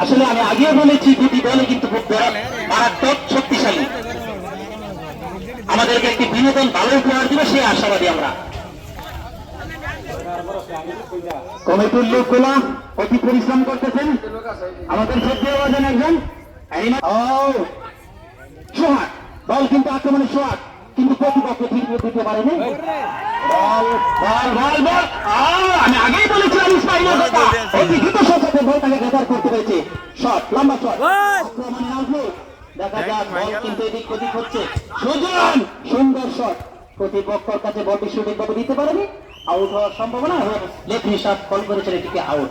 আসলে আমি আগেও বলেছি দুটি দলই কিন্তু খুব মারাত্মক শক্তিশালী। আমাদেরকে একটি বিনোদন ভালো উপহার দিবে সেই আশাবাদী আমরা। কমিটির লোকগুলা অতি পরিশ্রম করতেছেন। আমাদের শ্রদ্ধেয় একজন সোহাগ দল কিন্তু আক্রমণে সোহাগ কিন্তু প্রতিপক্ষ ঠিক দিতে পারেনি। আমি আগেই বলেছিলাম ইসমাইলের কথা অতি দ্রুত সাথে বলটাকে গ্রেফতার করতে পেরেছে। শট লম্বা শট আক্রমণে নাজমুল দেখা যাক বল কিন্তু এদিক ওদিক হচ্ছে। সুজন সুন্দর শট প্রতিপক্ষের কাছে বলটি সঠিকভাবে দিতে পারেনি। আউট হওয়ার সম্ভাবনা লেফট শট কল করেছেন এটিকে আউট।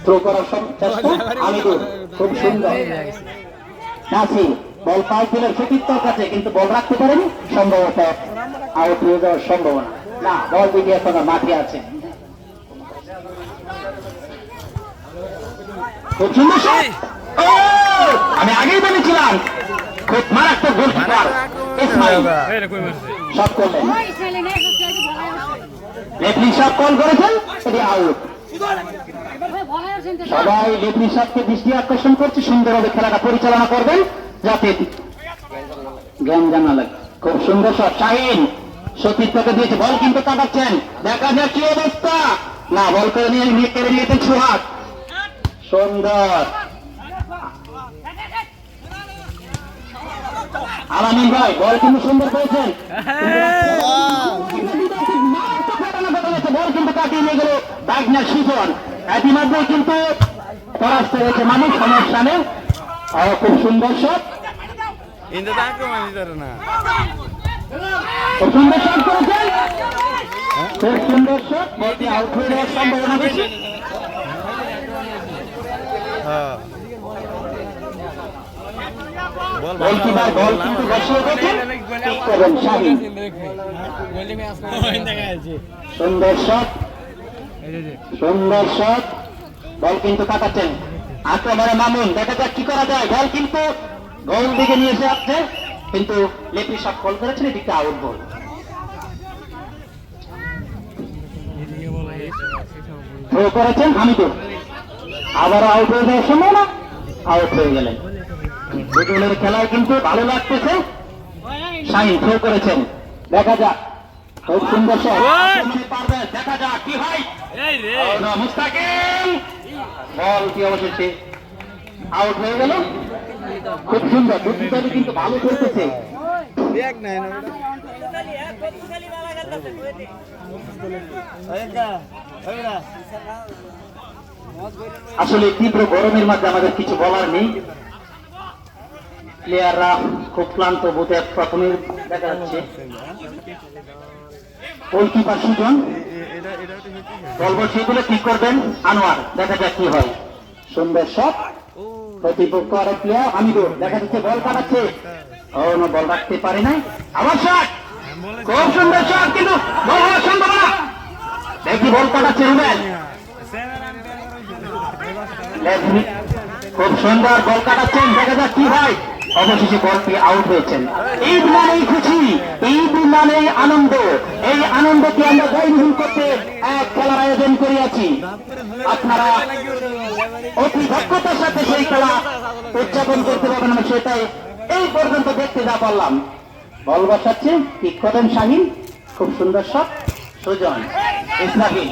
থ্রো করার চেষ্টা আমিদুল খুব সুন্দর। নাসির বল পাস দিলেন সতীর্থর কাছে কিন্তু বল রাখতে পারেনি। সম্ভবত আউট হয়ে যাওয়ার সম্ভাবনা না। বল দিকে এখন মাঠে আছে। খুব সুন্দর শট। আমি আগেই বলেছিলাম খুব মারাত্মক গোলকিপার ইসমাইল শট করলেন। রেফারি শট কল করেছেন এটি আউট। সবাই রেফারি শটকে দৃষ্টি আকর্ষণ করছে। সুন্দরভাবে খেলাটা পরিচালনা করবেন যাতে জ্ঞান জানা লাগে। খুব সুন্দর শট শাহিন সতীর্থকে দিয়েছে। বল কিন্তু কাটাচ্ছেন দেখা যাক কি অবস্থা। না বল করে নিয়ে কেড়ে নিয়েছেন সোহাগ। সুন্দর আলামিন ভাই বল কিন্তু সুন্দর পেয়েছেন। বল কিন্তু কাটিয়ে নিয়ে গেল বাগনা সুজন। ইতিমধ্যে কিন্তু পরাস্ত হয়েছে মানুষ সমস্যা নেই। খুব সুন্দর শট খুব সুন্দর শট করেছেন। খুব সুন্দর শট বলটি আউট হয়ে যাওয়ার সম্ভাবনা বেশি। গোলকিপার বল কিন্তু বসিয়ে দিয়েছেন। ঠিক করবেন শাহিন। সুন্দর শট সুন্দর শট বল কিন্তু কাটাচ্ছেন আক্রমণে মামুন। দেখা যাক কি করা যায়। বল কিন্তু গোল দিকে নিয়ে এসে আসছে কিন্তু লেফটি শট কল করেছেন এদিকে আউট বল। থ্রো করেছেন হামিদুল আবারও আউট হয়ে যাওয়ার সম্ভাবনা। আউট হয়ে গেলেন। দুজনের খেলায় কিন্তু ভালো লাগতেছে। শাহিন থ্রো করেছেন দেখা যাক খুব সুন্দর শট পারবে দেখা যাক কি হয়। মুস্তাকিম বলটি অবশেষে আউট হয়ে গেল। খুব সুন্দর দুটি দলই কিন্তু ভালো খেলতেছে। আসলে তীব্র গরমের মধ্যে আমাদের কিছু বলার নেই। প্লেয়াররা খুব ক্লান্ত বোধে প্রথমে দেখা যাচ্ছে। গোলকিপার সুজন বল বসিয়ে দিলে ঠিক করবেন আনোয়ার। দেখা যাক কি হয়। সুন্দর শট প্রতিপক্ষ আরেক প্লেয়ার হামিদুল দেখা যাচ্ছে বল কাটাচ্ছে। বল রাখতে পারে নাই। আবার শট খুব সুন্দর শট কিন্তু বল হওয়ার সম্ভাবনা। দেখি বল কাটাচ্ছে রুবেল। খুব সুন্দর বল কাটাচ্ছেন দেখা যাক কি হয়। অবশেষে বলটি আউট হয়েছেন। ঈদ মানেই খুশি ঈদ মানেই আনন্দ। এই আনন্দকে আমরা জয়নির্বাহ করতে এক খেলার আয়োজন করিয়াছি। আপনারা অতি দক্ষতার সাথে সেই খেলা উদযাপন করতে পারবেন। আমি সেটাই এই পর্যন্ত দেখতে যা পারলাম। বল বসাচ্ছে ঠিক করেন শাহিন। খুব সুন্দর শট সুজন ইসলাহিন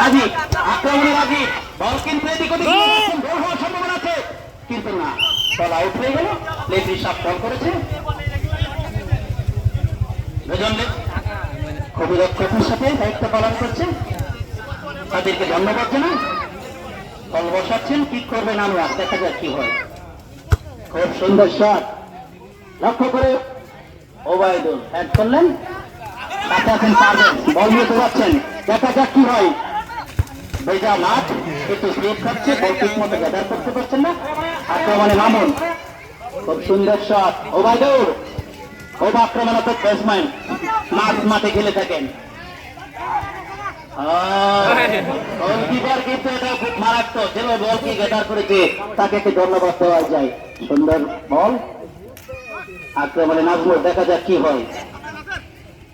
রাজীব আক্রমণে রাজীব বল কিন্তু এদিক ওদিক গোল হওয়ার সম্ভাবনা আছে কিন্তু না বল আউট হয়ে গেল। লেফটি শট বল করেছে দুজন খুবই দক্ষতার সাথে দায়িত্ব পালন করছে। তাদেরকে ধন্যবাদ জানাই। বল বসাচ্ছেন ঠিক করবেন আনোয়ার দেখা যাক কি হয়। খুব সুন্দর শট লক্ষ্য করে ওবায়দুল হেড করলেন। সাথে আছেন পারবেন বল নিয়ে দৌড়াচ্ছেন দেখা যাক কি হয়। ভেজা মাঠ একটু স্লিপ খাচ্ছে বল ঠিক মতো গ্যাদার করতে পারছেন না। আক্রমণে মামুন খুব সুন্দর শট ওবায়দুল খুব আক্রমণাত্মক ব্যাটসম্যান মাঠে খেলে থাকেন। গোলকিপার কিন্তু এটা খুব মারাত্মক যে বলকে গ্যাদার করেছে তাকে একটু ধন্যবাদ দেওয়া যায়। সুন্দর বল আক্রমণে নাজমুল দেখা যাক কি হয়।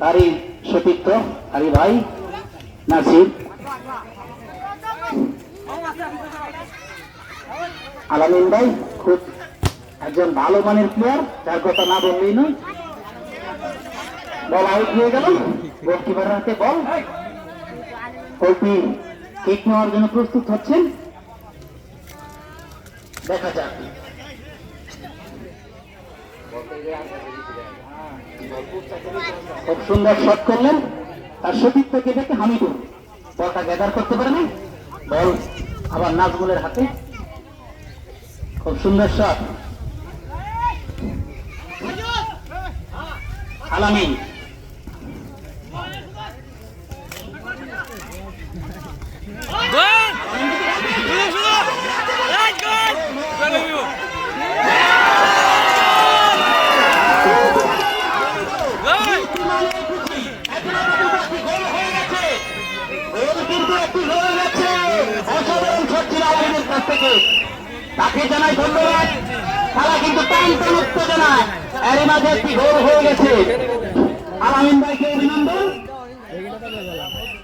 তারই সতীর্থ আরে ভাই নাসির, আলামিন ভাই খুব একজন ভালো মানের প্লেয়ার, যার কথা না বললেই নয়। বল আউট হয়ে গেল, গোলকিপারের হাতে বল। গোলটি কিক নেওয়ার জন্য প্রস্তুত হচ্ছেন, দেখা যাক। খুব সুন্দর শট করলেন, তার সতীর্থকে দেখে হামিদুর বলটা গ্যাদার করতে পারে না, বল আবার নাজমুলের হাতে। খুব সুন্দর শট, আলামিন তাকে জানাই ধন্যবাদ। তারা কিন্তু টান উত্তেজনায় এর মাঝে একটি গোল হয়ে গেছে। আলামিন ভাইকে অভিনন্দন,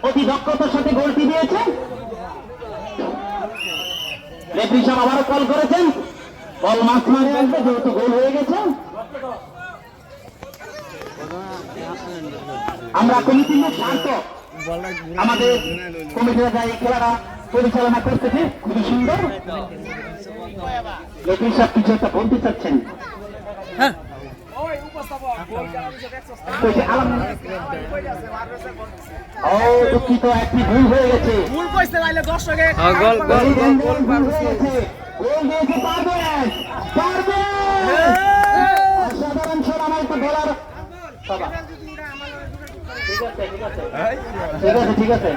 অতি দক্ষতার সাথে গোলটি দিয়েছেন। রেফারি সাহেব আবারও কল করেছেন, বল মাছ মারে আসবে যেহেতু গোল হয়ে গেছে। আমরা কমিটির স্বার্থ, আমাদের কমিটিরা যা এই খেলাটা পরিচালনা করতেছে খুবই সুন্দর। রেফারি সাহেব কিছু একটা বলতে চাচ্ছেন। দুঃখিত, একটি ভুল হয়ে গেছে। অসাধারণ শট, আমার তো বলার ঠিক আছে। ঠিক আছে